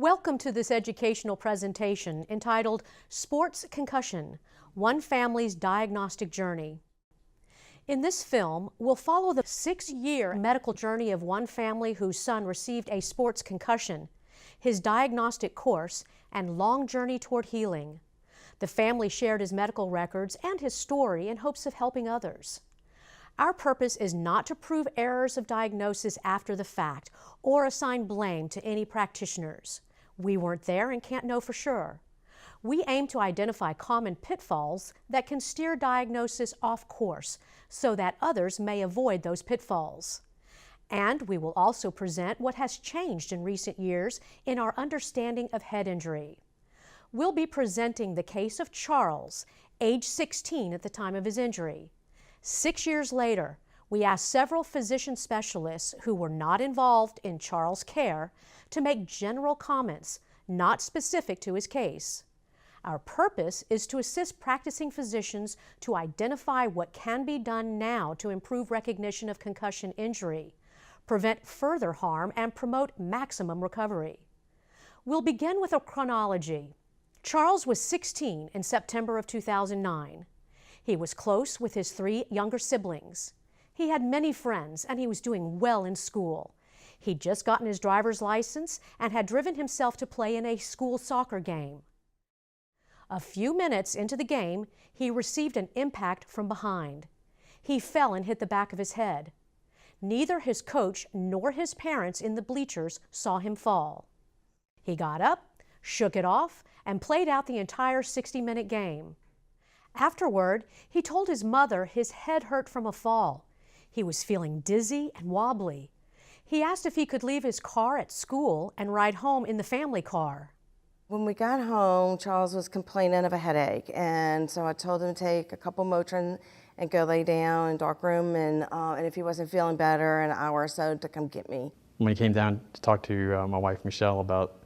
Welcome to this educational presentation entitled Sports Concussion, One Family's Diagnostic Journey. In this film, we'll follow the 6-year medical journey of one family whose son received a sports concussion, his diagnostic course, and long journey toward healing. The family shared his medical records and his story in hopes of helping others. Our purpose is not to prove errors of diagnosis after the fact or assign blame to any practitioners. We weren't there and can't know for sure. We aim to identify common pitfalls that can steer diagnosis off course so that others may avoid those pitfalls. And we will also present what has changed in recent years in our understanding of head injury. We'll be presenting the case of Charles, age 16 at the time of his injury. 6 years later, we asked several physician specialists who were not involved in Charles' care to make general comments, not specific to his case. Our purpose is to assist practicing physicians to identify what can be done now to improve recognition of concussion injury, prevent further harm, and promote maximum recovery. We'll begin with a chronology. Charles was 16 in September of 2009. He was close with his 3 younger siblings. He had many friends and he was doing well in school. He'd just gotten his driver's license and had driven himself to play in a school soccer game. A few minutes into the game, he received an impact from behind. He fell and hit the back of his head. Neither his coach nor his parents in the bleachers saw him fall. He got up, shook it off, and played out the entire 60-minute game. Afterward, he told his mother his head hurt from a fall. He was feeling dizzy and wobbly. He asked if he could leave his car at school and ride home in the family car. When we got home, Charles was complaining of a headache, and so I told him to take a couple Motrin and go lay down in a dark room, and if he wasn't feeling better, an hour or so to come get me. When he came down to talk to my wife, Michelle, about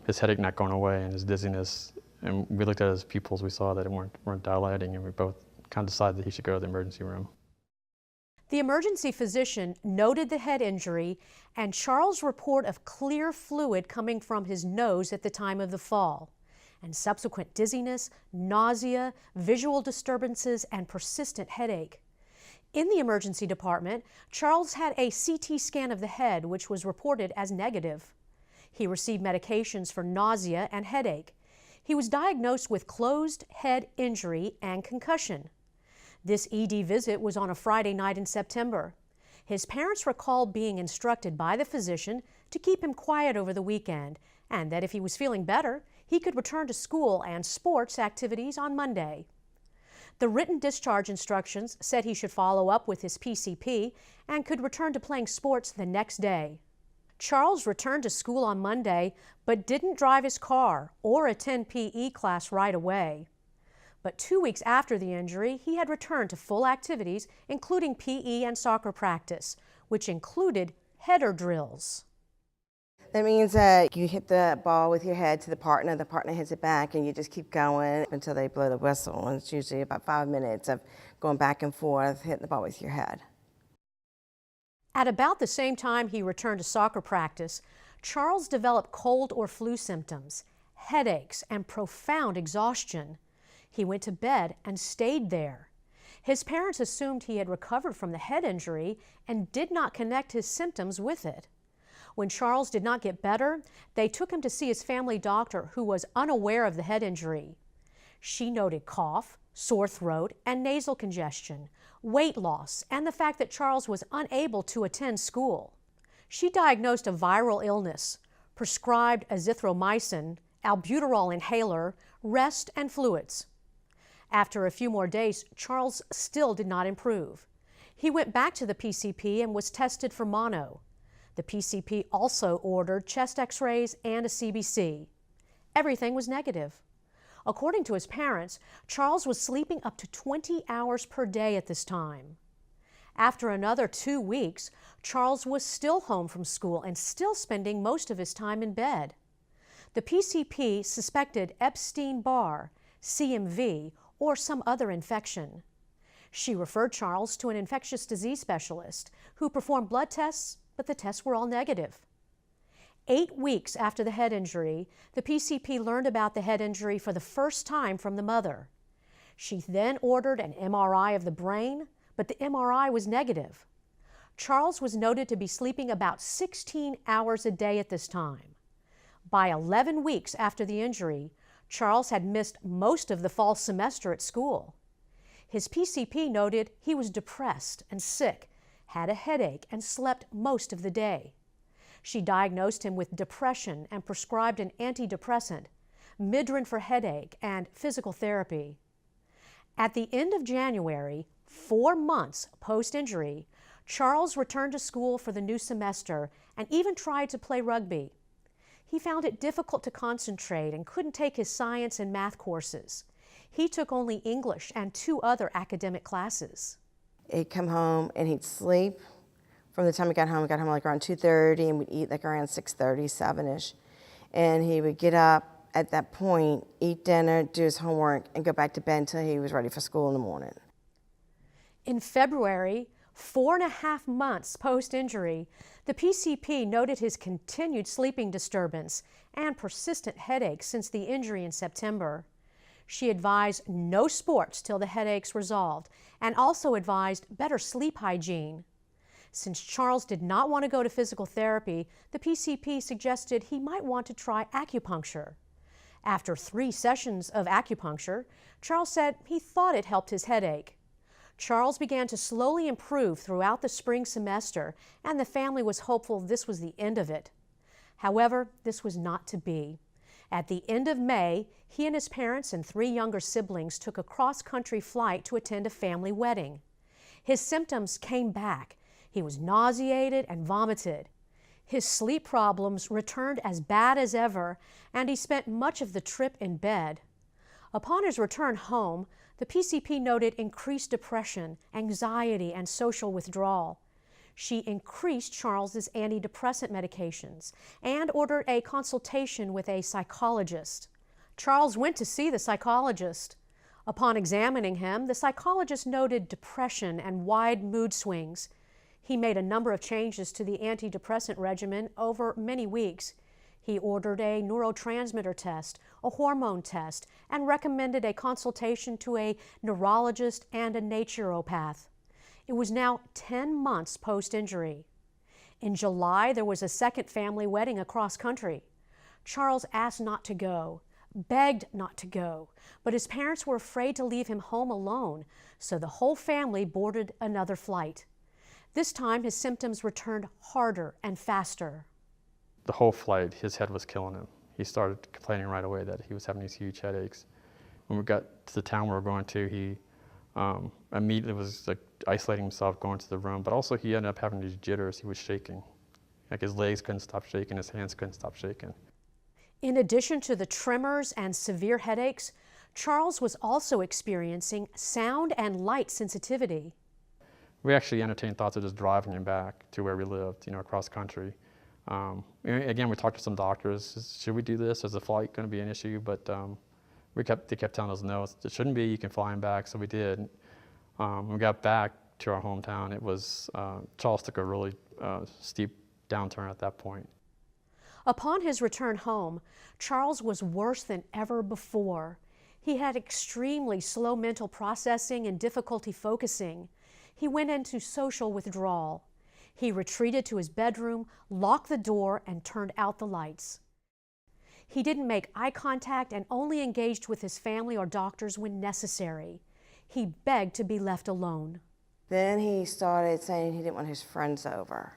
his headache not going away and his dizziness, and we looked at his pupils, we saw that it weren't dilating, and we both kind of decided that he should go to the emergency room. The emergency physician noted the head injury and Charles' report of clear fluid coming from his nose at the time of the fall, and subsequent dizziness, nausea, visual disturbances, and persistent headache. In the emergency department, Charles had a CT scan of the head, which was reported as negative. He received medications for nausea and headache. He was diagnosed with closed head injury and concussion. This ED visit was on a Friday night in September. His parents recalled being instructed by the physician to keep him quiet over the weekend, and that if he was feeling better, he could return to school and sports activities on Monday. The written discharge instructions said he should follow up with his PCP and could return to playing sports the next day. Charles returned to school on Monday, but didn't drive his car or attend PE class right away. But 2 weeks after the injury, he had returned to full activities, including PE and soccer practice, which included header drills. That means that you hit the ball with your head to the partner hits it back, and you just keep going until they blow the whistle. And it's usually about 5 minutes of going back and forth, hitting the ball with your head. At about the same time he returned to soccer practice, Charles developed cold or flu symptoms, headaches, and profound exhaustion. He went to bed and stayed there. His parents assumed he had recovered from the head injury and did not connect his symptoms with it. When Charles did not get better, they took him to see his family doctor, who was unaware of the head injury. She noted cough, sore throat, and nasal congestion, weight loss, and the fact that Charles was unable to attend school. She diagnosed a viral illness, prescribed azithromycin, albuterol inhaler, rest, and fluids. After a few more days, Charles still did not improve. He went back to the PCP and was tested for mono. The PCP also ordered chest x-rays and a CBC. Everything was negative. According to his parents, Charles was sleeping up to 20 hours per day at this time. After another 2 weeks, Charles was still home from school and still spending most of his time in bed. The PCP suspected Epstein-Barr, CMV, or some other infection. She referred Charles to an infectious disease specialist who performed blood tests, but the tests were all negative. 8 weeks after the head injury, the PCP learned about the head injury for the first time from the mother. She then ordered an MRI of the brain, but the MRI was negative. Charles was noted to be sleeping about 16 hours a day at this time. By 11 weeks after the injury, Charles had missed most of the fall semester at school. His PCP noted he was depressed and sick, had a headache, and slept most of the day. She diagnosed him with depression and prescribed an antidepressant, Midrin for headache, and physical therapy. At the end of January, 4 months post-injury, Charles returned to school for the new semester and even tried to play rugby. He found it difficult to concentrate and couldn't take his science and math courses. He took only English and 2 other academic classes. He'd come home and he'd sleep. From the time he got home like around 2:30, and we'd eat like around 6:30, 7-ish. And he would get up at that point, eat dinner, do his homework, and go back to bed until he was ready for school in the morning. In February, 4.5 months post-injury, the PCP noted his continued sleeping disturbance and persistent headaches since the injury in September. She advised no sports till the headaches resolved and also advised better sleep hygiene. Since Charles did not want to go to physical therapy, the PCP suggested he might want to try acupuncture. After 3 sessions of acupuncture, Charles said he thought it helped his headache. Charles began to slowly improve throughout the spring semester, and the family was hopeful this was the end of it. However, this was not to be. At the end of May, he and his parents and 3 younger siblings took a cross-country flight to attend a family wedding. His symptoms came back. He was nauseated and vomited. His sleep problems returned as bad as ever, and he spent much of the trip in bed. Upon his return home, the PCP noted increased depression, anxiety, and social withdrawal. She increased Charles's antidepressant medications and ordered a consultation with a psychologist. Charles went to see the psychologist. Upon examining him, the psychologist noted depression and wide mood swings. He made a number of changes to the antidepressant regimen over many weeks. He ordered a neurotransmitter test, a hormone test, and recommended a consultation to a neurologist and a naturopath. It was now 10 months post-injury. In July, there was a second family wedding across country. Charles asked not to go, begged not to go, but his parents were afraid to leave him home alone, so the whole family boarded another flight. This time, his symptoms returned harder and faster. The whole flight, his head was killing him. He started complaining right away that he was having these huge headaches. When we got to the town we were going to, he immediately was like isolating himself, going to the room, but also he ended up having these jitters. He was shaking. Like his legs couldn't stop shaking, his hands couldn't stop shaking. In addition to the tremors and severe headaches, Charles was also experiencing sound and light sensitivity. We actually entertained thoughts of just driving him back to where we lived, across country. Again, we talked to some doctors. Should we do this? Is the flight going to be an issue? But they kept telling us no, it shouldn't be. You can fly him back. So we did. When we got back to our hometown, it was Charles took a really steep downturn at that point. Upon his return home, Charles was worse than ever before. He had extremely slow mental processing and difficulty focusing. He went into social withdrawal. He retreated to his bedroom, locked the door, and turned out the lights. He didn't make eye contact and only engaged with his family or doctors when necessary. He begged to be left alone. Then he started saying he didn't want his friends over.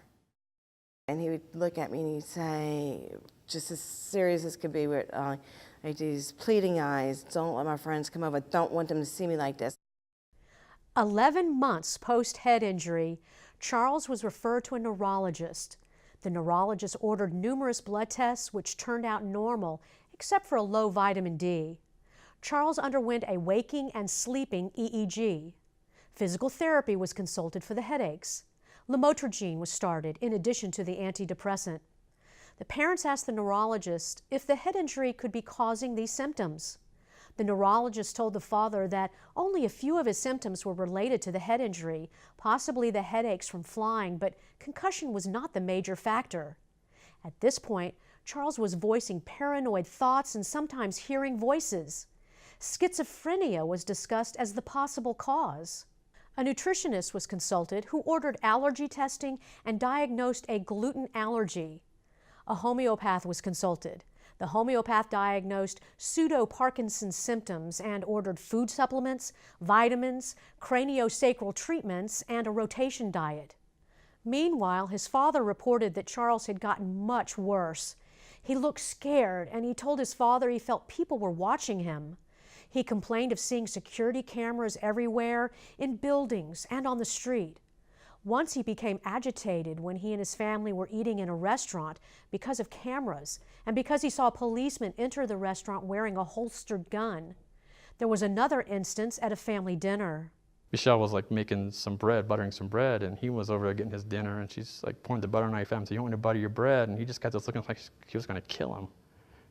And he would look at me and he'd say, just as serious as could be, with like these pleading eyes, don't let my friends come over, don't want them to see me like this. 11 months post-head injury, Charles was referred to a neurologist. The neurologist ordered numerous blood tests which turned out normal, except for a low vitamin D. Charles underwent a waking and sleeping EEG. Physical therapy was consulted for the headaches. Lamotrigine was started in addition to the antidepressant. The parents asked the neurologist if the head injury could be causing these symptoms. The neurologist told the father that only a few of his symptoms were related to the head injury, possibly the headaches from flying, but concussion was not the major factor. At this point, Charles was voicing paranoid thoughts and sometimes hearing voices. Schizophrenia was discussed as the possible cause. A nutritionist was consulted who ordered allergy testing and diagnosed a gluten allergy. A homeopath was consulted. The homeopath diagnosed pseudo-Parkinson's symptoms and ordered food supplements, vitamins, craniosacral treatments, and a rotation diet. Meanwhile, his father reported that Charles had gotten much worse. He looked scared, and he told his father he felt people were watching him. He complained of seeing security cameras everywhere, in buildings and on the street. Once he became agitated when he and his family were eating in a restaurant because of cameras and because he saw a policeman enter the restaurant wearing a holstered gun. There was another instance at a family dinner. Michelle was like making some bread, buttering some bread, and he was over there getting his dinner, and she's like pointing the butter knife at him, so you want me to butter your bread? And he just got this looking like he was going to kill him.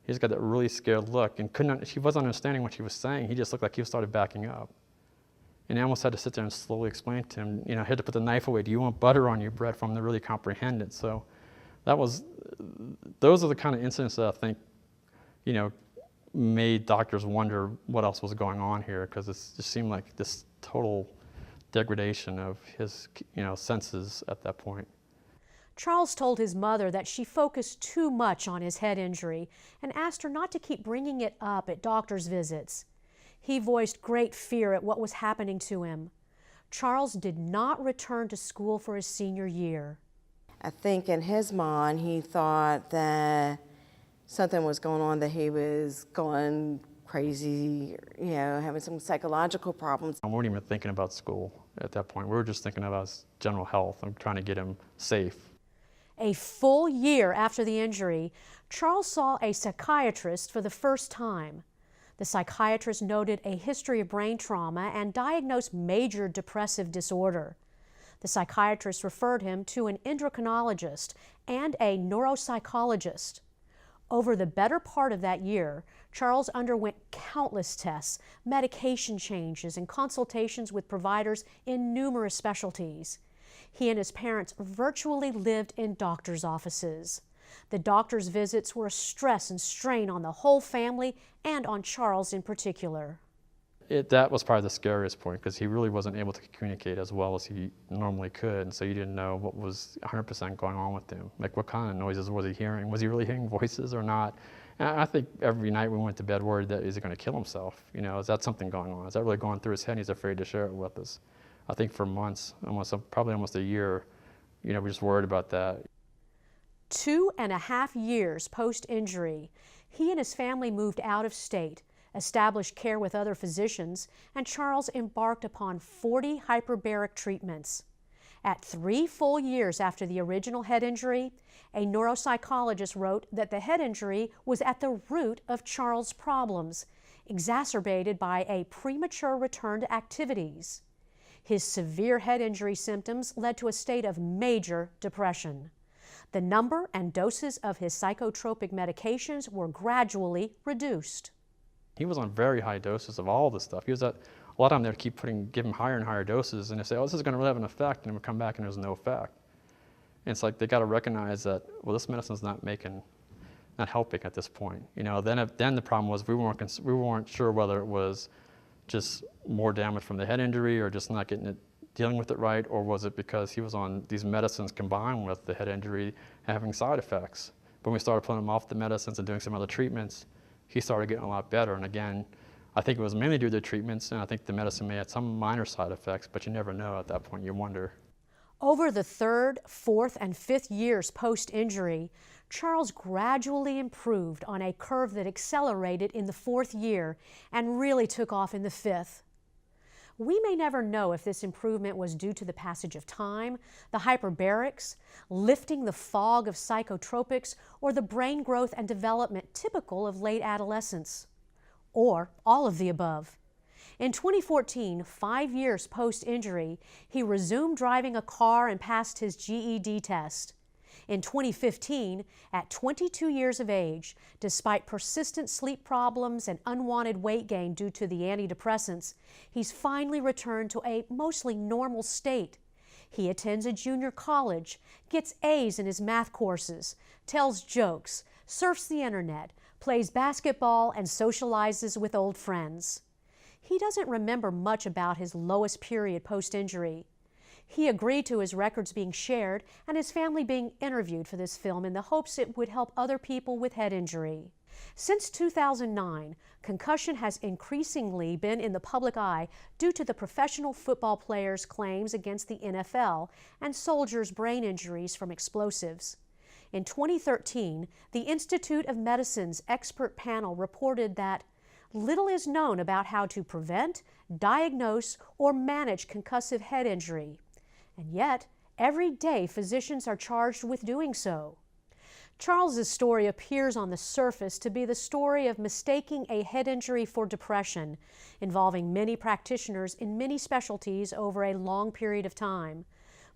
He just got that really scared look, and she wasn't understanding what she was saying. He just looked like he started backing up. And I almost had to sit there and slowly explain to him, I had to put the knife away. Do you want butter on your bread for him to really comprehend it? So those are the kind of incidents that I think, made doctors wonder what else was going on here, because it just seemed like this total degradation of his, senses at that point. Charles told his mother that she focused too much on his head injury and asked her not to keep bringing it up at doctor's visits. He voiced great fear at what was happening to him. Charles did not return to school for his senior year. I think in his mind, he thought that something was going on, that he was going crazy, having some psychological problems. We weren't even thinking about school at that point. We were just thinking about his general health and trying to get him safe. A full year after the injury, Charles saw a psychiatrist for the first time. The psychiatrist noted a history of brain trauma and diagnosed major depressive disorder. The psychiatrist referred him to an endocrinologist and a neuropsychologist. Over the better part of that year, Charles underwent countless tests, medication changes, and consultations with providers in numerous specialties. He and his parents virtually lived in doctors' offices. The doctor's visits were a stress and strain on the whole family and on Charles in particular. That was probably the scariest point, because he really wasn't able to communicate as well as he normally could, and so you didn't know what was 100% going on with him. Like, what kind of noises was he hearing? Was he really hearing voices or not? And I think every night we went to bed worried that is he going to kill himself? Is that something going on? Is that really going through his head? He's afraid to share it with us. I think for months, probably almost a year, we just worried about that. 2.5 years post-injury, he and his family moved out of state, established care with other physicians, and Charles embarked upon 40 hyperbaric treatments. At 3 full years after the original head injury, a neuropsychologist wrote that the head injury was at the root of Charles' problems, exacerbated by a premature return to activities. His severe head injury symptoms led to a state of major depression. The number and doses of his psychotropic medications were gradually reduced. He was on very high doses of all this stuff. He was a lot of them, they'd keep give him higher and higher doses, and they say, this is going to really have an effect, and it would come back and there's no effect. And it's like they got to recognize that, this medicine's not helping at this point. Then the problem was we weren't sure whether it was just more damage from the head injury or just not dealing with it right, or was it because he was on these medicines combined with the head injury having side effects. But when we started pulling him off the medicines and doing some other treatments, he started getting a lot better. And again, I think it was mainly due to the treatments, and I think the medicine may have some minor side effects, but you never know at that point. You wonder. Over the 3rd, 4th, and 5th years post-injury, Charles gradually improved on a curve that accelerated in the 4th year and really took off in the 5th. We may never know if this improvement was due to the passage of time, the hyperbarics, lifting the fog of psychotropics, or the brain growth and development typical of late adolescence, or all of the above. In 2014, 5 years post-injury, he resumed driving a car and passed his GED test. In 2015, at 22 years of age, despite persistent sleep problems and unwanted weight gain due to the antidepressants, he's finally returned to a mostly normal state. He attends a junior college, gets A's in his math courses, tells jokes, surfs the internet, plays basketball, and socializes with old friends. He doesn't remember much about his lowest period post-injury. He agreed to his records being shared and his family being interviewed for this film in the hopes it would help other people with head injury. Since 2009, concussion has increasingly been in the public eye due to the professional football players' claims against the NFL and soldiers' brain injuries from explosives. In 2013, the Institute of Medicine's expert panel reported that little is known about how to prevent, diagnose, or manage concussive head injury. And yet, every day physicians are charged with doing so. Charles's story appears on the surface to be the story of mistaking a head injury for depression, involving many practitioners in many specialties over a long period of time.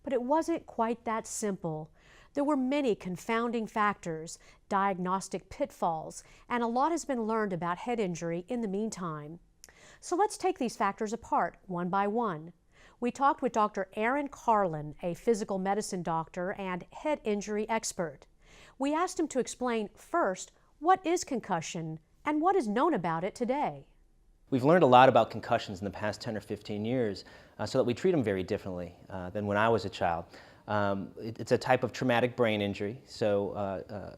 But it wasn't quite that simple. There were many confounding factors, diagnostic pitfalls, and a lot has been learned about head injury in the meantime. So let's take these factors apart one by one. We talked with Dr. Aaron Carlin, a physical medicine doctor and head injury expert. We asked him to explain first, what is concussion and what is known about it today? We've learned a lot about concussions in the past 10 or 15 years so that we treat them very differently than when I was a child. It's a type of traumatic brain injury, so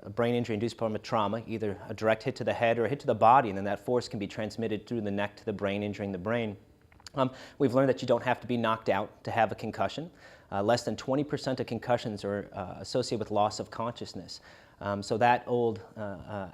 a brain injury induced from a trauma, either a direct hit to the head or a hit to the body, and then that force can be transmitted through the neck to the brain, injuring the brain. We've learned that you don't have to be knocked out to have a concussion. Less than 20% of concussions are associated with loss of consciousness. So that old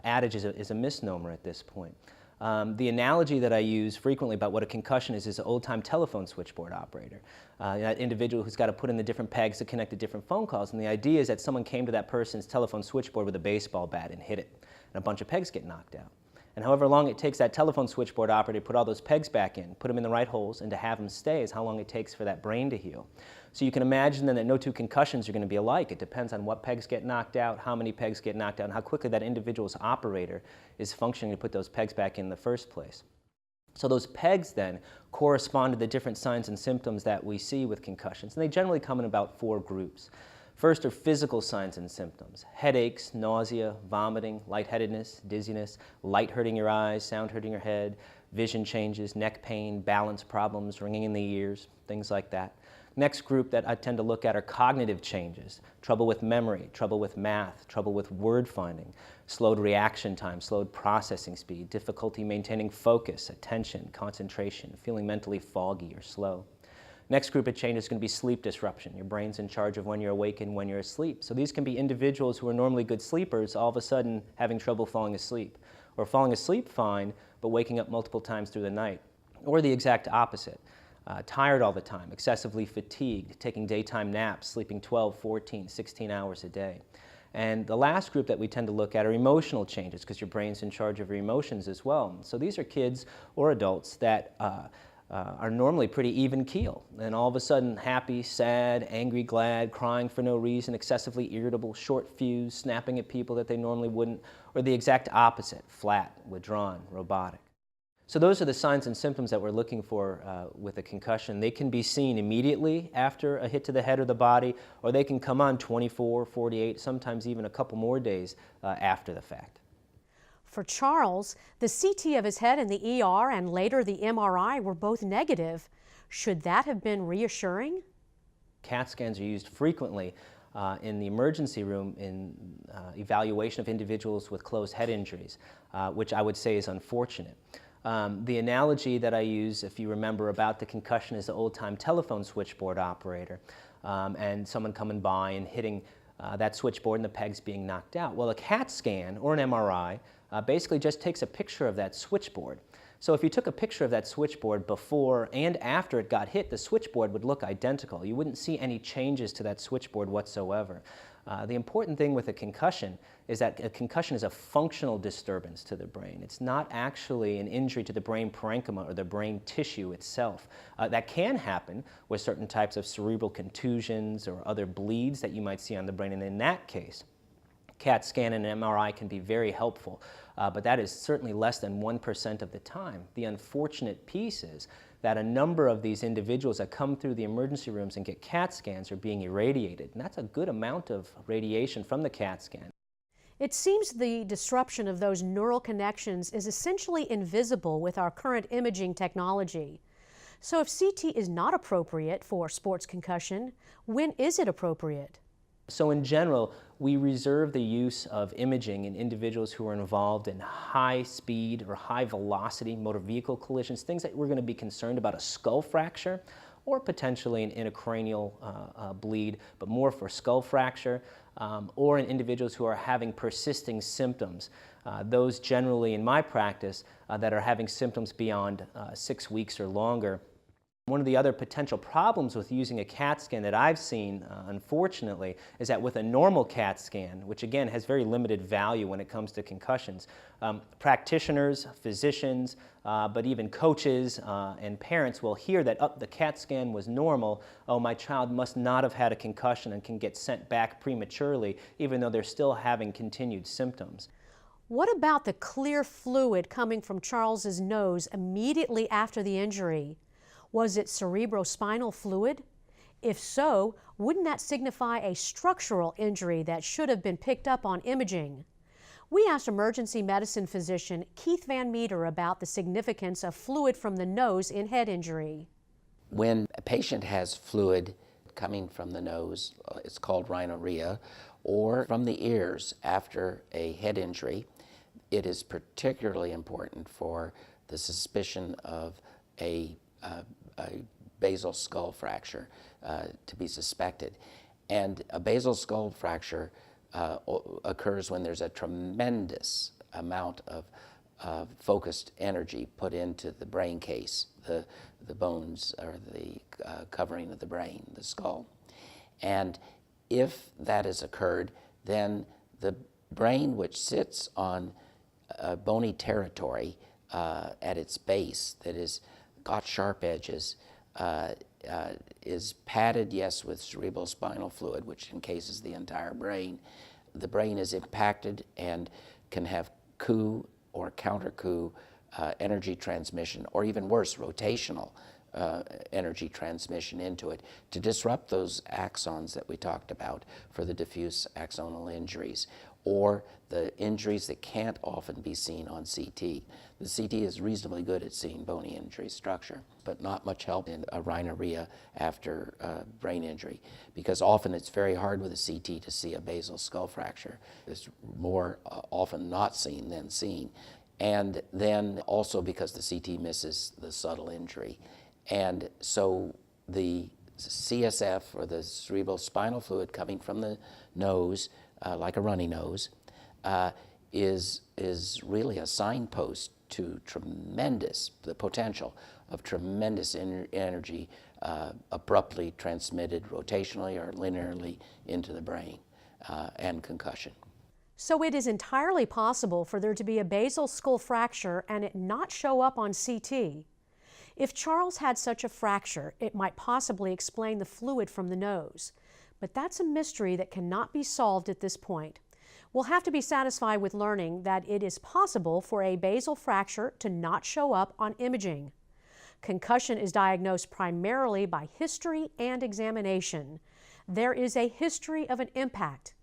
adage is a misnomer at this point. The analogy that I use frequently about what a concussion is an old-time telephone switchboard operator. That individual who's got to put in the different pegs to connect to different phone calls. And the idea is that someone came to that person's telephone switchboard with a baseball bat and hit it, and a bunch of pegs get knocked out. And however long it takes that telephone switchboard operator to put all those pegs back in, put them in the right holes, and to have them stay is how long it takes for that brain to heal. So you can imagine then that no two concussions are going to be alike. It depends on what pegs get knocked out, how many pegs get knocked out, and how quickly that individual's operator is functioning to put those pegs back in the first place. So those pegs then correspond to the different signs and symptoms that we see with concussions, and they generally come in about 4 groups. First are physical signs and symptoms: headaches, nausea, vomiting, lightheadedness, dizziness, light hurting your eyes, sound hurting your head, vision changes, neck pain, balance problems, ringing in the ears, things like that. Next group that I tend to look at are cognitive changes: trouble with memory, trouble with math, trouble with word finding, slowed reaction time, slowed processing speed, difficulty maintaining focus, attention, concentration, feeling mentally foggy or slow. Next group of changes is going to be sleep disruption. Your brain's in charge of when you're awake and when you're asleep. So these can be individuals who are normally good sleepers all of a sudden having trouble falling asleep, or falling asleep fine but waking up multiple times through the night, or the exact opposite. Tired all the time, excessively fatigued, taking daytime naps, sleeping 12, 14, 16 hours a day. And the last group that we tend to look at are emotional changes, because your brain's in charge of your emotions as well. So these are kids or adults that are normally pretty even keel, and all of a sudden happy, sad, angry, glad, crying for no reason, excessively irritable, short fuse, snapping at people that they normally wouldn't, or the exact opposite, flat, withdrawn, robotic. So those are the signs and symptoms that we're looking for with a concussion. They can be seen immediately after a hit to the head or the body, or they can come on 24, 48, sometimes even a couple more days after the fact. For Charles, the CT of his head in the ER and later the MRI were both negative. Should that have been reassuring? CAT scans are used frequently in the emergency room in evaluation of individuals with closed head injuries, which I would say is unfortunate. The analogy that I use, if you remember, about the concussion is the old-time telephone switchboard operator and someone coming by and hitting that switchboard and the pegs being knocked out. Well, a CAT scan or an MRI basically just takes a picture of that switchboard. So if you took a picture of that switchboard before and after it got hit, the switchboard would look identical. You wouldn't see any changes to that switchboard whatsoever. The important thing with a concussion is that a concussion is a functional disturbance to the brain. It's not actually an injury to the brain parenchyma or the brain tissue itself. That can happen with certain types of cerebral contusions or other bleeds that you might see on the brain, and in that case, CAT scan and MRI can be very helpful, but that is certainly less than 1% of the time. The unfortunate piece is that a number of these individuals that come through the emergency rooms and get CAT scans are being irradiated. And that's a good amount of radiation from the CAT scan. It seems the disruption of those neural connections is essentially invisible with our current imaging technology. So if CT is not appropriate for sports concussion, when is it appropriate? So in general, we reserve the use of imaging in individuals who are involved in high speed or high velocity motor vehicle collisions, things that we're going to be concerned about, a skull fracture or potentially an intracranial bleed, but more for skull fracture, or in individuals who are having persisting symptoms. Those generally in my practice that are having symptoms beyond 6 weeks or longer. One of the other potential problems with using a CAT scan that I've seen, unfortunately, is that with a normal CAT scan, which again has very limited value when it comes to concussions, practitioners, physicians, but even coaches and parents will hear that the CAT scan was normal, oh, my child must not have had a concussion, and can get sent back prematurely even though they're still having continued symptoms. What about the clear fluid coming from Charles's nose immediately after the injury? Was it cerebrospinal fluid? If so, wouldn't that signify a structural injury that should have been picked up on imaging? We asked emergency medicine physician Keith Van Meter about the significance of fluid from the nose in head injury. When a patient has fluid coming from the nose, it's called rhinorrhea, or from the ears after a head injury, it is particularly important for the suspicion of a basal skull fracture to be suspected. And a basal skull fracture occurs when there's a tremendous amount of focused energy put into the brain case, the bones or the covering of the brain, the skull. And if that has occurred, then the brain, which sits on bony territory at its base that is got sharp edges, is padded, yes, with cerebrospinal fluid, which encases the entire brain. The brain is impacted and can have coup or counter-coup energy transmission, or even worse, rotational energy transmission into it to disrupt those axons that we talked about for the diffuse axonal injuries, or the injuries that can't often be seen on CT. The CT is reasonably good at seeing bony injury structure, but not much help in a rhinorrhea after brain injury, because often it's very hard with a CT to see a basal skull fracture. It's more often not seen than seen. And then also because the CT misses the subtle injury. And so the CSF, or the cerebrospinal fluid coming from the nose, like a runny nose, is really a signpost to the potential of tremendous energy abruptly transmitted rotationally or linearly into the brain, and concussion. So it is entirely possible for there to be a basal skull fracture and it not show up on CT. If Charles had such a fracture, it might possibly explain the fluid from the nose. But that's a mystery that cannot be solved at this point. We'll have to be satisfied with learning that it is possible for a basal fracture to not show up on imaging. Concussion is diagnosed primarily by history and examination. There is a history of an impact,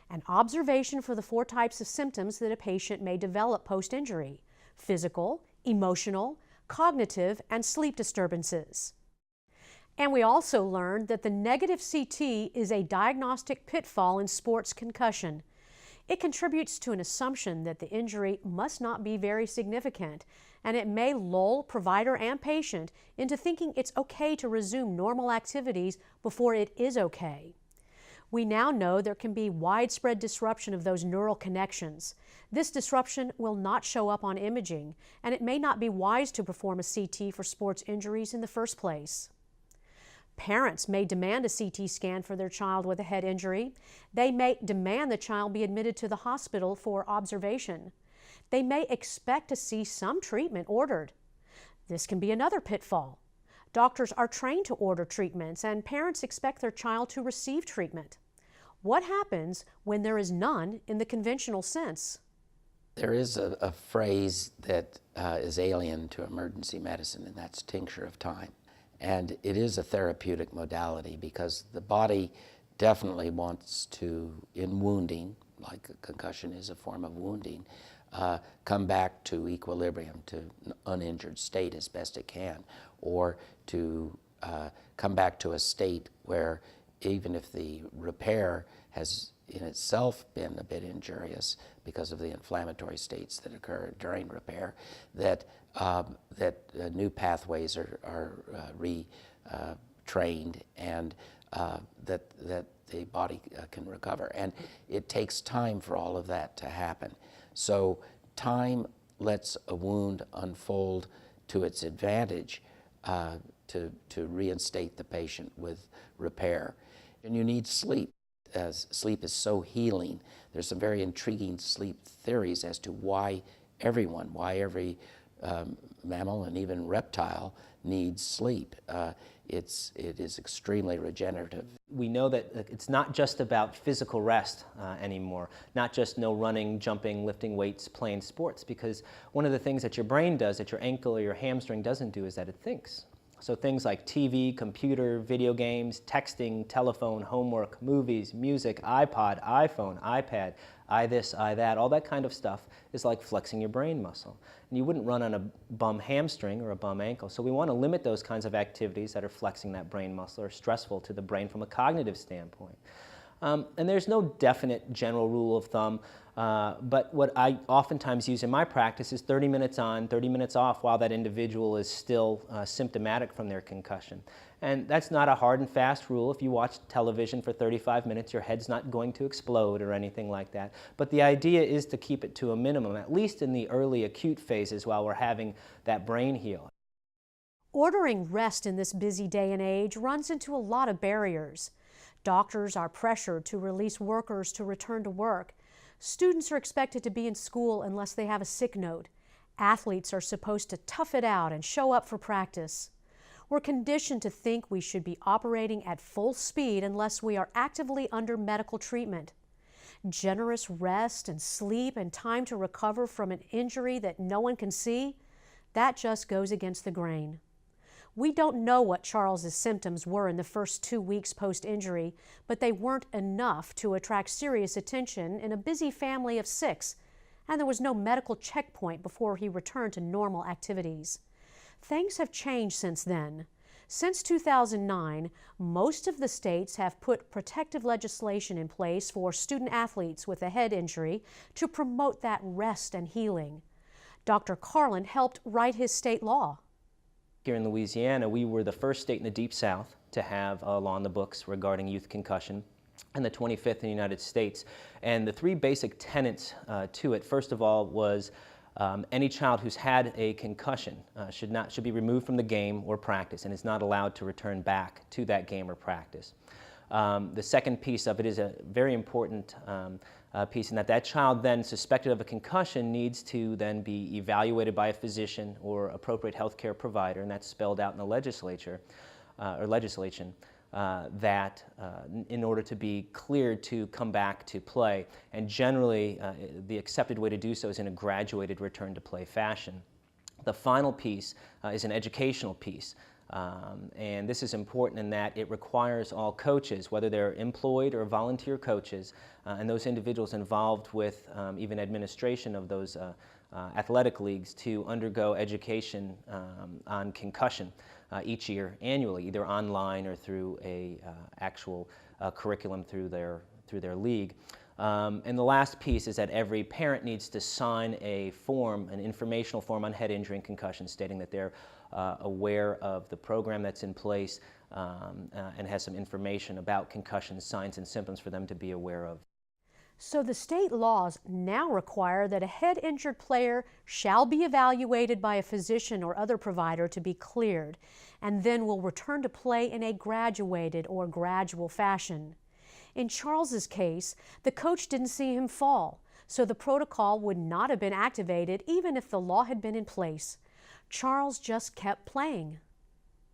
an observation for the 4 types of symptoms that a patient may develop post-injury: physical, emotional, cognitive, and sleep disturbances. And we also learned that the negative CT is a diagnostic pitfall in sports concussion. It contributes to an assumption that the injury must not be very significant, and it may lull provider and patient into thinking it's okay to resume normal activities before it is okay. We now know there can be widespread disruption of those neural connections. This disruption will not show up on imaging, and it may not be wise to perform a CT for sports injuries in the first place. Parents may demand a CT scan for their child with a head injury. They may demand the child be admitted to the hospital for observation. They may expect to see some treatment ordered. This can be another pitfall. Doctors are trained to order treatments, and parents expect their child to receive treatment. What happens when there is none in the conventional sense? There is a phrase that is alien to emergency medicine, and that's tincture of time. And it is a therapeutic modality because the body definitely wants to, in wounding, like a concussion is a form of wounding, come back to equilibrium, to an uninjured state as best it can, or to come back to a state where even if the repair has in itself been a bit injurious because of the inflammatory states that occur during repair, that new pathways are retrained and that the body can recover. And it takes time for all of that to happen. So time lets a wound unfold to its advantage to reinstate the patient with repair. And you need sleep. As sleep is so healing. There's some very intriguing sleep theories as to why every mammal and even reptile needs sleep. It is extremely regenerative. We know that it's not just about physical rest anymore, not just no running, jumping, lifting weights, playing sports, because one of the things that your brain does that your ankle or your hamstring doesn't do is that it thinks. So things like TV, computer, video games, texting, telephone, homework, movies, music, iPod, iPhone, iPad, this, that, all that kind of stuff is like flexing your brain muscle. And you wouldn't run on a bum hamstring or a bum ankle. So we want to limit those kinds of activities that are flexing that brain muscle or stressful to the brain from a cognitive standpoint. And there's no definite general rule of thumb, but what I oftentimes use in my practice is 30 minutes on, 30 minutes off while that individual is still symptomatic from their concussion. And that's not a hard and fast rule. If you watch television for 35 minutes, your head's not going to explode or anything like that. But the idea is to keep it to a minimum, at least in the early acute phases while we're having that brain heal. Ordering rest in this busy day and age runs into a lot of barriers. Doctors are pressured to release workers to return to work. Students are expected to be in school unless they have a sick note. Athletes are supposed to tough it out and show up for practice. We're conditioned to think we should be operating at full speed unless we are actively under medical treatment. Generous rest and sleep and time to recover from an injury that no one can see, that just goes against the grain. We don't know what Charles's symptoms were in the first 2 weeks post-injury, but they weren't enough to attract serious attention in a busy family of 6, and there was no medical checkpoint before he returned to normal activities. Things have changed since then. Since 2009, most of the states have put protective legislation in place for student athletes with a head injury to promote that rest and healing. Dr. Carlin helped write his state law. Here in Louisiana, we were the first state in the Deep South to have a law in the books regarding youth concussion, and the 25th in the United States. And the 3 basic tenets to it, first of all, was any child who's had a concussion should be removed from the game or practice and is not allowed to return back to that game or practice. The second piece of it is a very important piece in that child then suspected of a concussion needs to then be evaluated by a physician or appropriate health care provider, and that's spelled out in the legislation, that in order to be cleared to come back to play. And generally, the accepted way to do so is in a graduated return to play fashion. The final piece is an educational piece. And this is important in that it requires all coaches, whether they're employed or volunteer coaches, and those individuals involved with even administration of those athletic leagues to undergo education on concussion each year annually, either online or through a actual curriculum through their league. And the last piece is that every parent needs to sign a form, an informational form on head injury and concussion, stating that they're aware of the program that's in place and has some information about concussion signs and symptoms for them to be aware of. So the state laws now require that a head-injured player shall be evaluated by a physician or other provider to be cleared, and then will return to play in a graduated or gradual fashion. In Charles's case, the coach didn't see him fall, so the protocol would not have been activated even if the law had been in place. Charles just kept playing.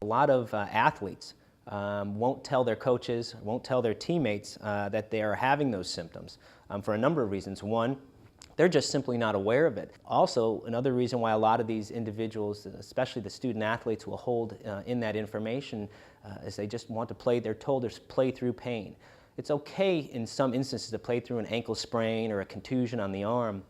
A lot of athletes won't tell their coaches, won't tell their teammates that they are having those symptoms for a number of reasons. One, They're just simply not aware of it. Also, another reason why a lot of these individuals, especially the student athletes, will hold in that information is they just want to play. They're told to play through pain. It's okay in some instances to play through an ankle sprain or a contusion on the arm,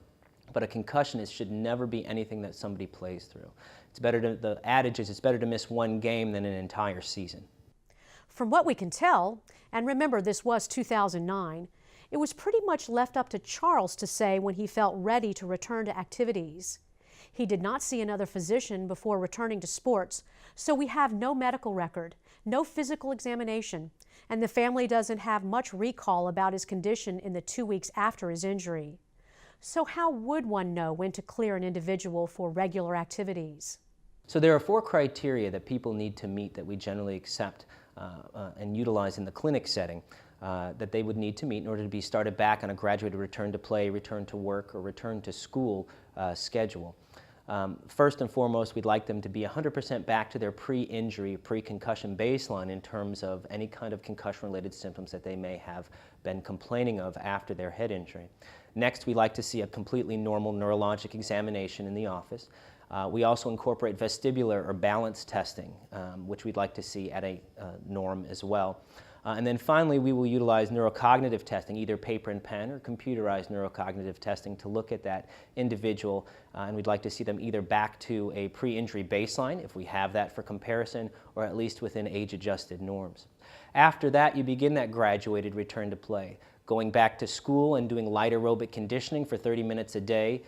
but a concussion should never be anything that somebody plays through. It's better to, the adage is, it's better to miss one game than an entire season. From what we can tell, and remember this was 2009, it was pretty much left up to Charles to say when he felt ready to return to activities. He did not see another physician before returning to sports, so we have no medical record, no physical examination, and the family doesn't have much recall about his condition in the 2 weeks after his injury. So how would one know when to clear an individual for regular activities? So there are 4 criteria that people need to meet that we generally accept and utilize in the clinic setting that they would need to meet in order to be started back on a graduated return to play, return to work, or return to school schedule. First and foremost, we'd like them to be 100% back to their pre-injury, pre-concussion baseline in terms of any kind of concussion-related symptoms that they may have been complaining of after their head injury. Next, we like to see a completely normal neurologic examination in the office. We also incorporate vestibular or balance testing, which we'd like to see at a norm as well. And then finally, we will utilize neurocognitive testing, either paper and pen or computerized neurocognitive testing to look at that individual, and we'd like to see them either back to a pre-injury baseline, if we have that for comparison, or at least within age-adjusted norms. After that, you begin that graduated return to play. Going back to school and doing light aerobic conditioning for 30 minutes a day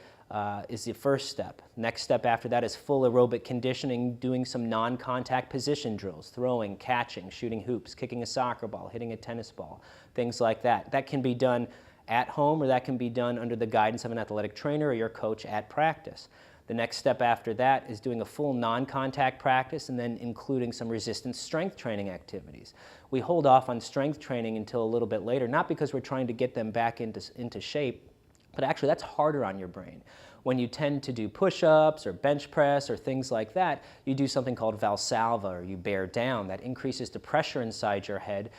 is the first step. Next step after that is full aerobic conditioning, doing some non-contact position drills, throwing, catching, shooting hoops, kicking a soccer ball, hitting a tennis ball, things like that. That can be done at home, or that can be done under the guidance of an athletic trainer or your coach at practice. The next step after that is doing a full non-contact practice and then including some resistance strength training activities. We hold off on strength training until a little bit later, not because we're trying to get them back into shape, but actually that's harder on your brain. When you tend to do push-ups or bench press or things like that, you do something called Valsalva, or you bear down. That increases the pressure inside your head,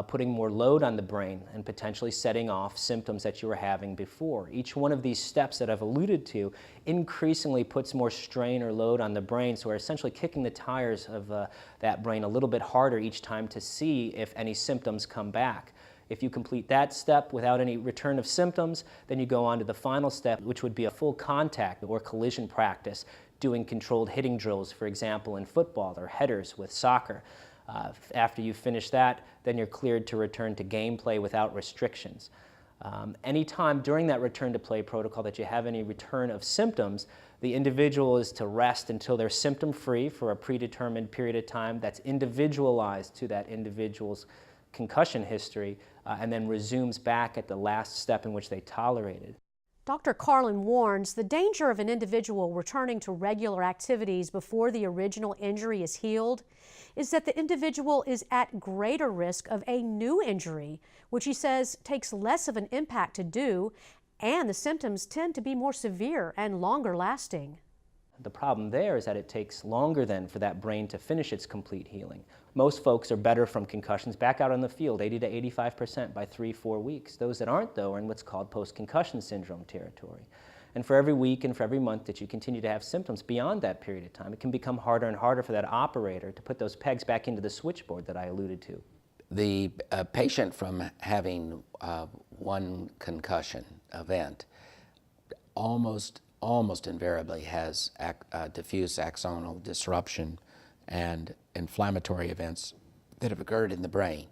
putting more load on the brain and potentially setting off symptoms that you were having before. Each one of these steps that I've alluded to increasingly puts more strain or load on the brain, so we're essentially kicking the tires of that brain a little bit harder each time to see if any symptoms come back. If you complete that step without any return of symptoms, then you go on to the final step, which would be a full contact or collision practice, doing controlled hitting drills, for example, in football, or headers with soccer. After you finish that, then you're cleared to return to gameplay without restrictions. Anytime during that return to play protocol that you have any return of symptoms, the individual is to rest until they're symptom-free for a predetermined period of time that's individualized to that individual's concussion history, and then resumes back at the last step in which they tolerated. Dr. Carlin warns the danger of an individual returning to regular activities before the original injury is healed is that the individual is at greater risk of a new injury, which he says takes less of an impact to do, and the symptoms tend to be more severe and longer lasting. The problem there is that it takes longer then for that brain to finish its complete healing. Most folks are better from concussions back out on the field, 80 to 85% by 3-4 weeks. Those that aren't, though, are in what's called post-concussion syndrome territory. And for every week and for every month that you continue to have symptoms beyond that period of time, it can become harder and harder for that operator to put those pegs back into the switchboard that I alluded to. The patient from having one concussion event almost invariably has diffuse axonal disruption and inflammatory events that have occurred in the brain.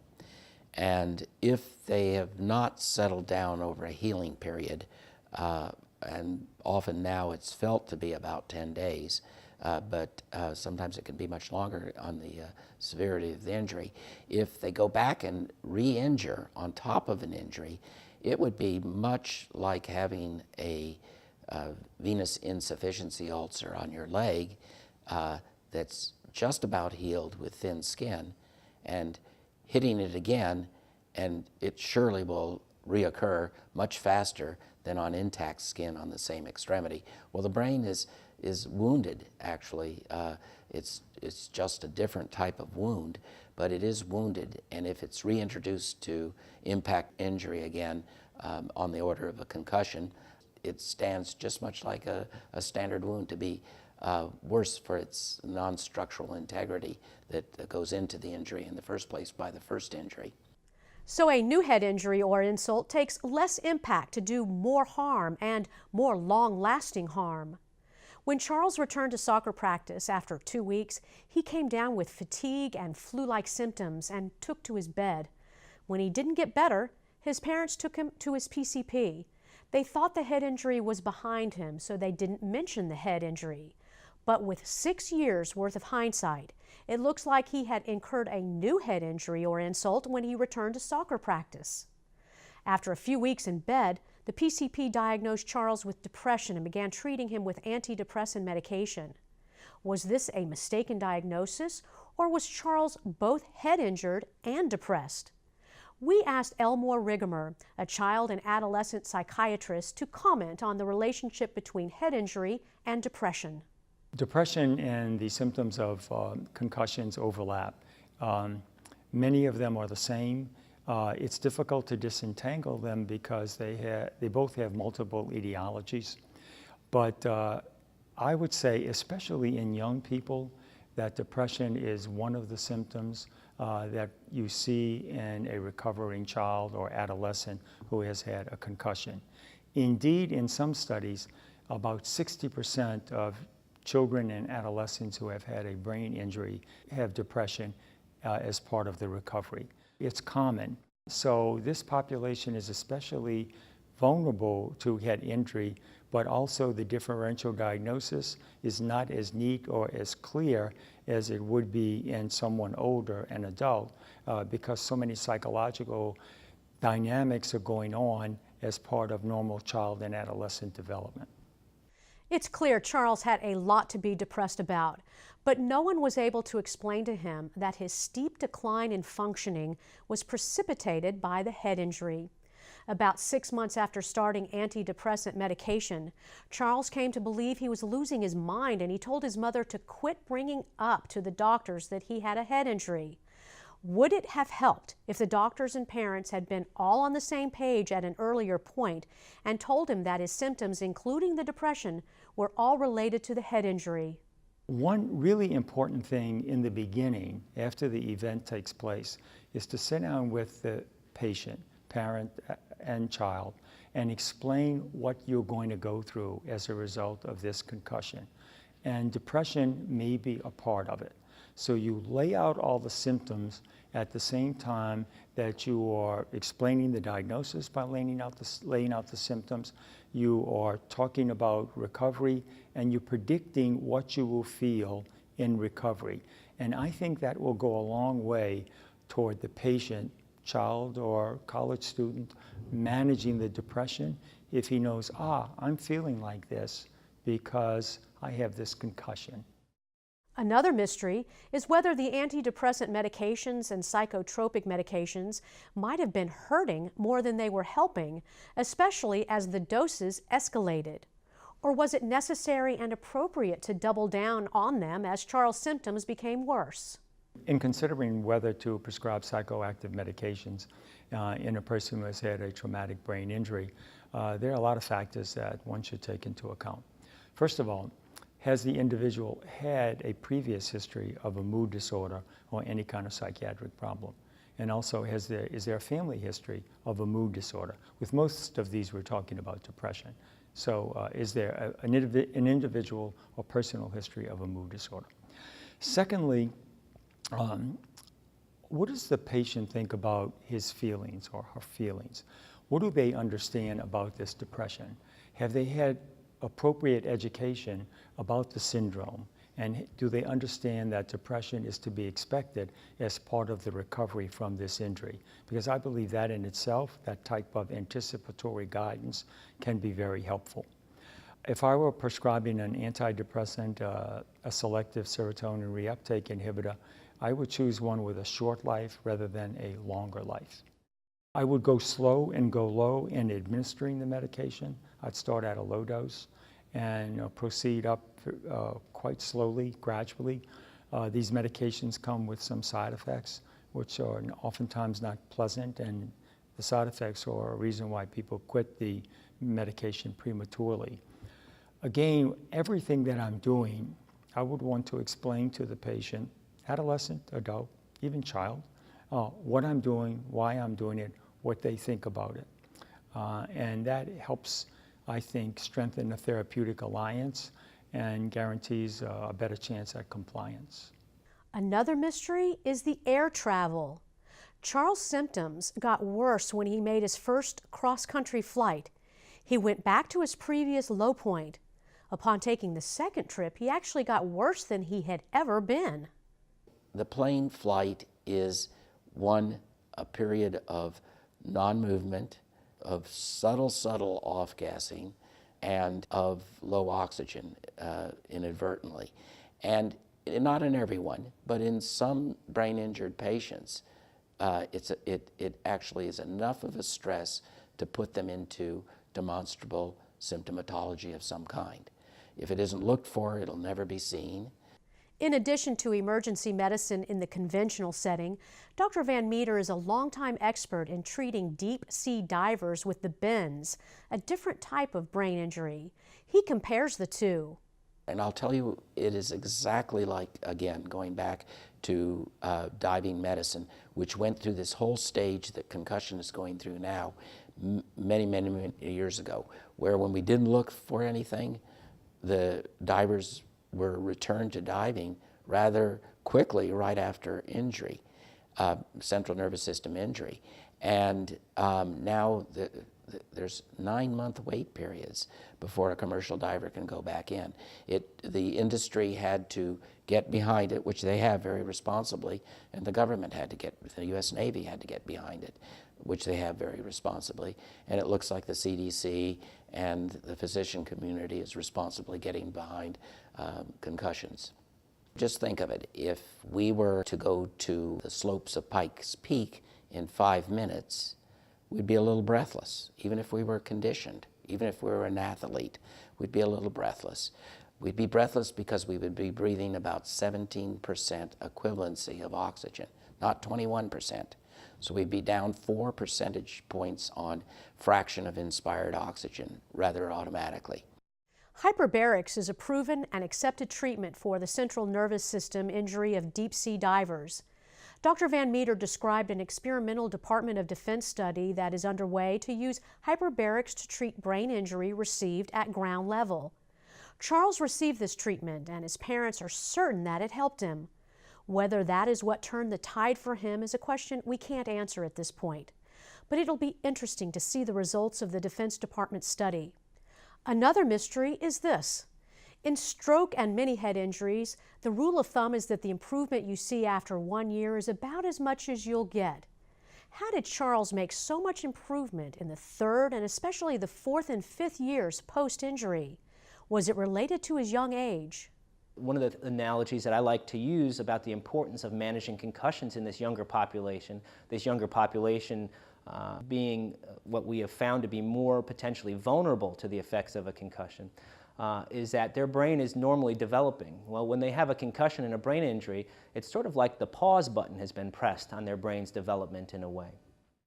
And if they have not settled down over a healing period, and often now it's felt to be about 10 days, but sometimes it can be much longer on the severity of the injury. If they go back and re-injure on top of an injury, it would be much like having a venous insufficiency ulcer on your leg that's just about healed with thin skin, and hitting it again, and it surely will reoccur much faster than on intact skin on the same extremity. Well, the brain is wounded, actually. It's just a different type of wound, but it is wounded, and if it's reintroduced to impact injury again on the order of a concussion, it stands just much like a standard wound to be worse for its non-structural integrity that goes into the injury in the first place by the first injury. So a new head injury or insult takes less impact to do more harm and more long-lasting harm. When Charles returned to soccer practice after 2 weeks, he came down with fatigue and flu-like symptoms and took to his bed. When he didn't get better, his parents took him to his PCP. They thought the head injury was behind him, so they didn't mention the head injury. But with 6 years worth of hindsight, it looks like he had incurred a new head injury or insult when he returned to soccer practice. After a few weeks in bed, the PCP diagnosed Charles with depression and began treating him with antidepressant medication. Was this a mistaken diagnosis, or was Charles both head injured and depressed? We asked Elmore Rigamer, a child and adolescent psychiatrist, to comment on the relationship between head injury and depression. Depression and the symptoms of concussions overlap. Many of them are the same. It's difficult to disentangle them because they both have multiple etiologies. But I would say, especially in young people, that depression is one of the symptoms that you see in a recovering child or adolescent who has had a concussion. Indeed, in some studies, about 60% of children and adolescents who have had a brain injury have depression as part of the recovery. It's common. So this population is especially vulnerable to head injury, but also the differential diagnosis is not as neat or as clear as it would be in someone older, an adult, because so many psychological dynamics are going on as part of normal child and adolescent development. It's clear Charles had a lot to be depressed about, but no one was able to explain to him that his steep decline in functioning was precipitated by the head injury. About 6 months after starting antidepressant medication, Charles came to believe he was losing his mind, and he told his mother to quit bringing up to the doctors that he had a head injury. Would it have helped if the doctors and parents had been all on the same page at an earlier point and told him that his symptoms, including the depression, were all related to the head injury? One really important thing in the beginning, after the event takes place, is to sit down with the patient, parent and child, and explain what you're going to go through as a result of this concussion. And depression may be a part of it. So you lay out all the symptoms at the same time that you are explaining the diagnosis by laying out the symptoms. You are talking about recovery, and you're predicting what you will feel in recovery. And I think that will go a long way toward the patient, child or college student, managing the depression if he knows, I'm feeling like this because I have this concussion. Another mystery is whether the antidepressant medications and psychotropic medications might have been hurting more than they were helping, especially as the doses escalated. Or was it necessary and appropriate to double down on them as Charles' symptoms became worse? In considering whether to prescribe psychoactive medications in a person who has had a traumatic brain injury, there are a lot of factors that one should take into account. First of all, has the individual had a previous history of a mood disorder or any kind of psychiatric problem? And also, is there a family history of a mood disorder? With most of these, we're talking about depression. So is there an individual or personal history of a mood disorder? Secondly, what does the patient think about his feelings or her feelings? What do they understand about this depression? Have they had appropriate education about the syndrome? And do they understand that depression is to be expected as part of the recovery from this injury? Because I believe that in itself, that type of anticipatory guidance can be very helpful. If I were prescribing an antidepressant, a selective serotonin reuptake inhibitor, I would choose one with a short life rather than a longer life. I would go slow and go low in administering the medication. I'd start at a low dose and proceed up quite slowly, gradually. These medications come with some side effects, which are oftentimes not pleasant, and the side effects are a reason why people quit the medication prematurely. Again, everything that I'm doing, I would want to explain to the patient, adolescent, adult, even child, what I'm doing, why I'm doing it, what they think about it. And that helps, I think, strengthen the therapeutic alliance and guarantees a better chance at compliance. Another mystery is the air travel. Charles' symptoms got worse when he made his first cross-country flight. He went back to his previous low point. Upon taking the second trip, he actually got worse than he had ever been. The plane flight is a period of non-movement, of subtle off-gassing, and of low oxygen inadvertently. And not in everyone, but in some brain-injured patients, it actually is enough of a stress to put them into demonstrable symptomatology of some kind. If it isn't looked for, it'll never be seen. In addition to emergency medicine in the conventional setting, Dr. Van Meter is a longtime expert in treating deep-sea divers with the bends, a different type of brain injury. He compares the two. And I'll tell you, it is exactly like, again, going back to diving medicine, which went through this whole stage that concussion is going through now, many years ago, where when we didn't look for anything, the divers were returned to diving rather quickly right after injury, central nervous system injury. And now there's 9-month wait periods before a commercial diver can go back in. The industry had to get behind it, which they have very responsibly, and the government had to the U.S. Navy had to get behind it, which they have very responsibly. And it looks like the CDC and the physician community is responsibly getting behind concussions. Just think of it, if we were to go to the slopes of Pikes Peak in 5 minutes, we'd be a little breathless. Even if we were conditioned, even if we were an athlete, we'd be a little breathless. We'd be breathless because we would be breathing about 17% equivalency of oxygen, not 21%. So we'd be down 4 percentage points on fraction of inspired oxygen rather automatically. Hyperbarics is a proven and accepted treatment for the central nervous system injury of deep-sea divers. Dr. Van Meter described an experimental Department of Defense study that is underway to use hyperbarics to treat brain injury received at ground level. Charles received this treatment, and his parents are certain that it helped him. Whether that is what turned the tide for him is a question we can't answer at this point. But it'll be interesting to see the results of the Defense Department study. Another mystery is this. In stroke and many head injuries, the rule of thumb is that the improvement you see after 1 year is about as much as you'll get. How did Charles make so much improvement in the 3rd and especially the 4th and 5th years post-injury? Was it related to his young age? One of the analogies that I like to use about the importance of managing concussions in this younger population being what we have found to be more potentially vulnerable to the effects of a concussion, is that their brain is normally developing. Well, when they have a concussion and a brain injury, it's sort of like the pause button has been pressed on their brain's development in a way.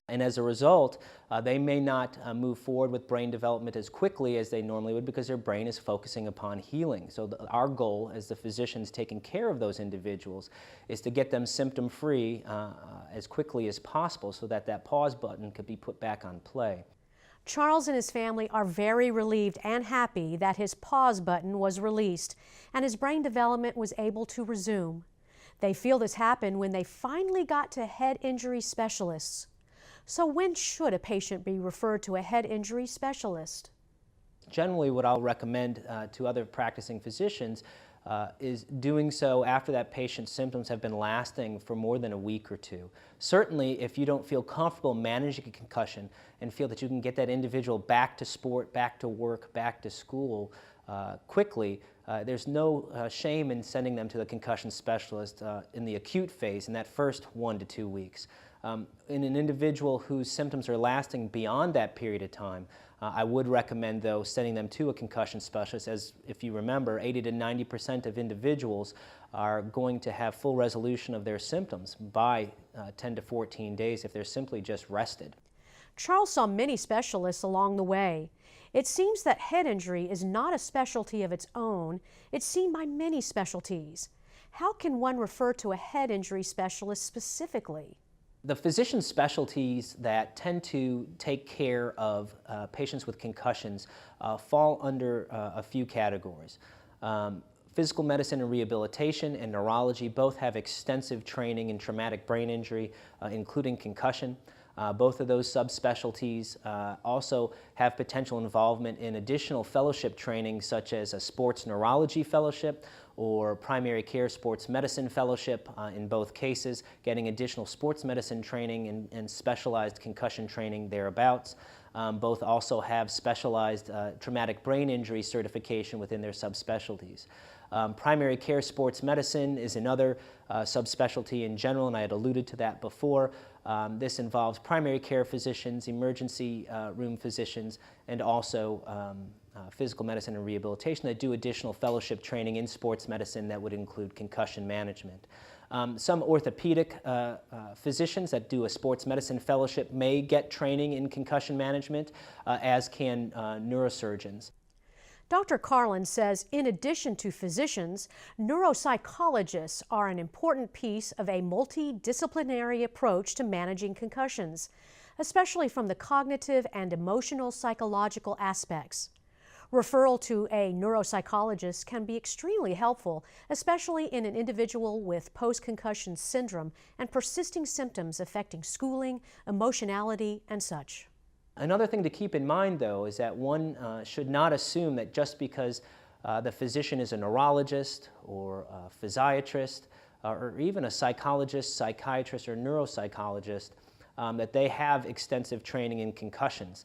And as a result, they may not move forward with brain development as quickly as they normally would because their brain is focusing upon healing. So our goal as the physicians taking care of those individuals is to get them symptom-free as quickly as possible so that that pause button could be put back on play. Charles and his family are very relieved and happy that his pause button was released and his brain development was able to resume. They feel this happened when they finally got to head injury specialists. So when should a patient be referred to a head injury specialist? Generally, what I'll recommend to other practicing physicians is doing so after that patient's symptoms have been lasting for more than a week or 2. Certainly, if you don't feel comfortable managing a concussion and feel that you can get that individual back to sport, back to work, back to school quickly, there's no shame in sending them to the concussion specialist in the acute phase in that first 1 to 2 weeks. In an individual whose symptoms are lasting beyond that period of time, I would recommend, though, sending them to a concussion specialist, as if you remember, 80 to 90% of individuals are going to have full resolution of their symptoms by 10 to 14 days if they're simply just rested. Charles saw many specialists along the way. It seems that head injury is not a specialty of its own. It's seen by many specialties. How can one refer to a head injury specialist specifically? The physician specialties that tend to take care of patients with concussions fall under a few categories. Physical medicine and rehabilitation and neurology both have extensive training in traumatic brain injury, including concussion. Both of those subspecialties also have potential involvement in additional fellowship training, such as a sports neurology fellowship or primary care sports medicine fellowship. In both cases, getting additional sports medicine training and specialized concussion training thereabouts. Both also have specialized traumatic brain injury certification within their subspecialties. Primary care sports medicine is another subspecialty in general, and I had alluded to that before. This involves primary care physicians, emergency room physicians, and also physical medicine and rehabilitation that do additional fellowship training in sports medicine that would include concussion management. Some orthopedic physicians that do a sports medicine fellowship may get training in concussion management, as can neurosurgeons. Dr. Carlin says in addition to physicians, neuropsychologists are an important piece of a multidisciplinary approach to managing concussions, especially from the cognitive and emotional psychological aspects. Referral to a neuropsychologist can be extremely helpful, especially in an individual with post-concussion syndrome and persisting symptoms affecting schooling, emotionality, and such. Another thing to keep in mind, though, is that one should not assume that just because the physician is a neurologist or a physiatrist or even a psychologist, psychiatrist, or neuropsychologist, that they have extensive training in concussions.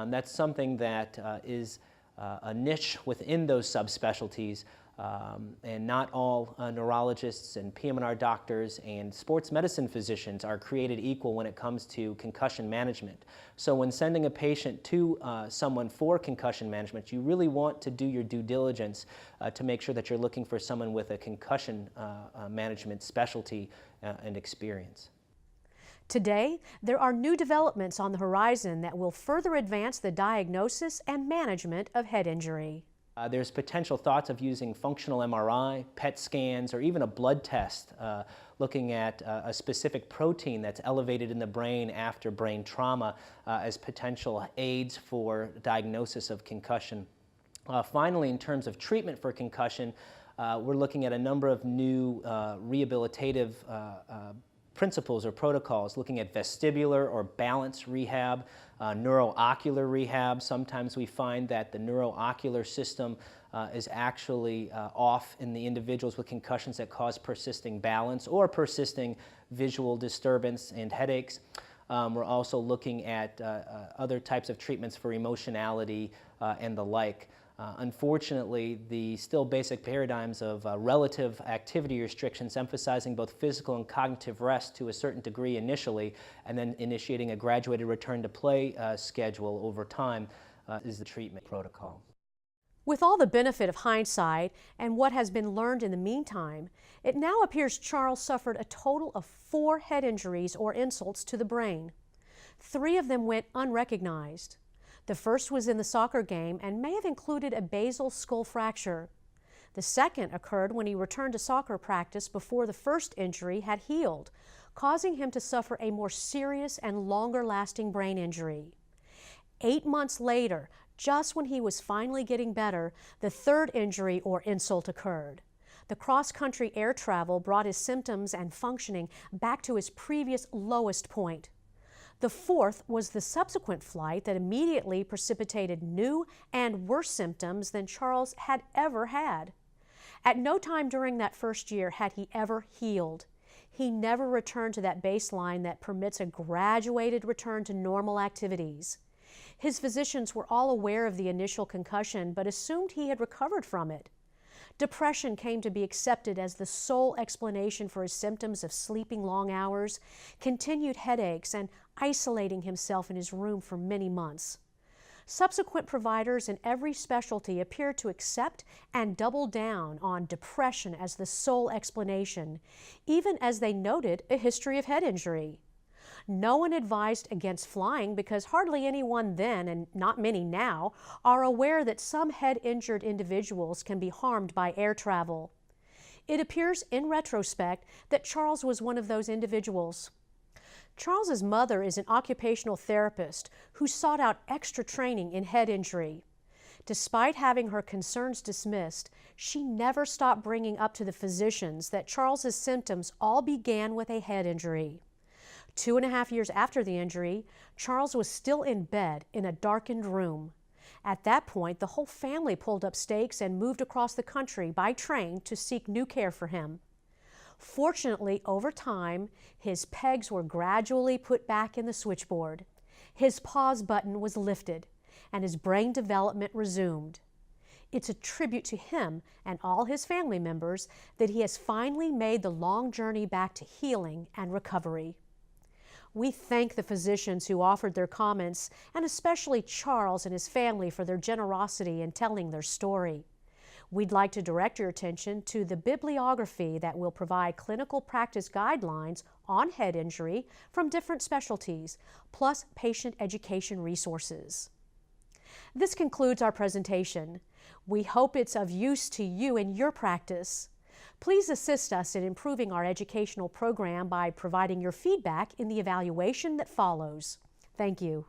That's something that is a niche within those subspecialties, and not all neurologists and PM&R doctors and sports medicine physicians are created equal when it comes to concussion management. So when sending a patient to someone for concussion management, you really want to do your due diligence to make sure that you're looking for someone with a concussion management specialty and experience. Today, there are new developments on the horizon that will further advance the diagnosis and management of head injury. There's potential thoughts of using functional MRI, PET scans, or even a blood test looking at a specific protein that's elevated in the brain after brain trauma as potential aids for diagnosis of concussion. Finally, in terms of treatment for concussion, we're looking at a number of new rehabilitative principles or protocols, looking at vestibular or balance rehab, neuroocular rehab. Sometimes we find that the neuroocular system is actually off in the individuals with concussions that cause persisting balance or persisting visual disturbance and headaches. We're also looking at other types of treatments for emotionality and the like. Unfortunately, the still basic paradigms of relative activity restrictions, emphasizing both physical and cognitive rest to a certain degree initially, and then initiating a graduated return to play schedule over time, is the treatment protocol. With all the benefit of hindsight and what has been learned in the meantime, it now appears Charles suffered a total of 4 head injuries or insults to the brain. 3 of them went unrecognized. The first was in the soccer game and may have included a basal skull fracture. The second occurred when he returned to soccer practice before the first injury had healed, causing him to suffer a more serious and longer-lasting brain injury. 8 months later, just when he was finally getting better, the third injury or insult occurred. The cross-country air travel brought his symptoms and functioning back to his previous lowest point. The fourth was the subsequent flight that immediately precipitated new and worse symptoms than Charles had ever had. At no time during that first year had he ever healed. He never returned to that baseline that permits a graduated return to normal activities. His physicians were all aware of the initial concussion, but assumed he had recovered from it. Depression came to be accepted as the sole explanation for his symptoms of sleeping long hours, continued headaches, and isolating himself in his room for many months. Subsequent providers in every specialty appeared to accept and double down on depression as the sole explanation, even as they noted a history of head injury. No one advised against flying because hardly anyone then, and not many now, are aware that some head-injured individuals can be harmed by air travel. It appears in retrospect that Charles was one of those individuals. Charles's mother is an occupational therapist who sought out extra training in head injury. Despite having her concerns dismissed, she never stopped bringing up to the physicians that Charles's symptoms all began with a head injury. 2.5 years after the injury, Charles was still in bed in a darkened room. At that point, the whole family pulled up stakes and moved across the country by train to seek new care for him. Fortunately, over time, his pegs were gradually put back in the switchboard. His pause button was lifted, and his brain development resumed. It's a tribute to him and all his family members that he has finally made the long journey back to healing and recovery. We thank the physicians who offered their comments, and especially Charles and his family for their generosity in telling their story. We'd like to direct your attention to the bibliography that will provide clinical practice guidelines on head injury from different specialties, plus patient education resources. This concludes our presentation. We hope it's of use to you in your practice. Please assist us in improving our educational program by providing your feedback in the evaluation that follows. Thank you.